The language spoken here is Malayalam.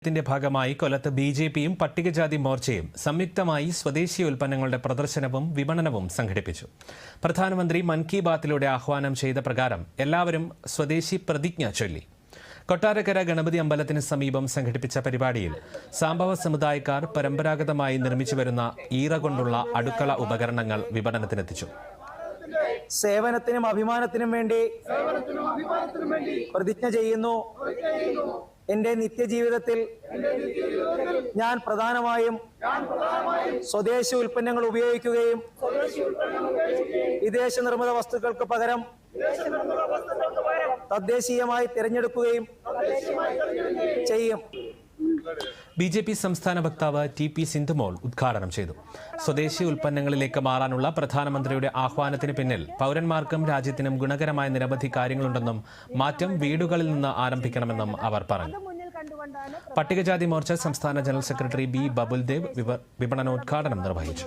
ത്തിന്റെ ഭാഗമായി കൊല്ലത്ത് ബിജെപിയും പട്ടികജാതി മോർച്ചയും സംയുക്തമായി സ്വദേശി ഉൽപ്പന്നങ്ങളുടെ പ്രദർശനവും വിപണനവും സംഘടിപ്പിച്ചു. പ്രധാനമന്ത്രി മൻ കി ബാത്തിലൂടെ ആഹ്വാനം ചെയ്ത പ്രകാരം എല്ലാവരും സ്വദേശി പ്രതിജ്ഞ ചൊല്ലി. കൊട്ടാരക്കര ഗണപതി അമ്പലത്തിന് സമീപം സംഘടിപ്പിച്ച പരിപാടിയിൽ സാംബവ സമുദായക്കാർ പരമ്പരാഗതമായി നിർമ്മിച്ചുവരുന്ന ഈറ കൊണ്ടുള്ള അടുക്കള ഉപകരണങ്ങൾ വിപണനത്തിനെത്തിച്ചു. സേവനത്തിനും അഭിമാനത്തിനും വേണ്ടി പ്രതിജ്ഞ ചെയ്യുന്നു. എന്റെ നിത്യജീവിതത്തിൽ ഞാൻ പ്രധാനമായും സ്വദേശി ഉൽപ്പന്നങ്ങൾ ഉപയോഗിക്കുകയും വിദേശ നിർമ്മിത വസ്തുക്കൾക്ക് പകരം തദ്ദേശീയമായി തിരഞ്ഞെടുക്കുകയും ചെയ്യും. ബിജെപി സംസ്ഥാന വക്താവ് ടി പി സിന്ധുമോൾ ഉദ്ഘാടനം ചെയ്തു. സ്വദേശി ഉൽപ്പന്നങ്ങളിലേക്ക് മാറാനുള്ള പ്രധാനമന്ത്രിയുടെ ആഹ്വാനത്തിന് പിന്നിൽ പൗരന്മാർക്കും രാജ്യത്തിനും ഗുണകരമായ നിരവധി കാര്യങ്ങളുണ്ടെന്നും മാറ്റം വീടുകളിൽ നിന്ന് ആരംഭിക്കണമെന്നും അവർ പറഞ്ഞു. പട്ടികജാതി മോർച്ച സംസ്ഥാന ജനറൽ സെക്രട്ടറി ബി ബബുൽദേവ് വിപണനോദ്ഘാടനം നിർവഹിച്ചു.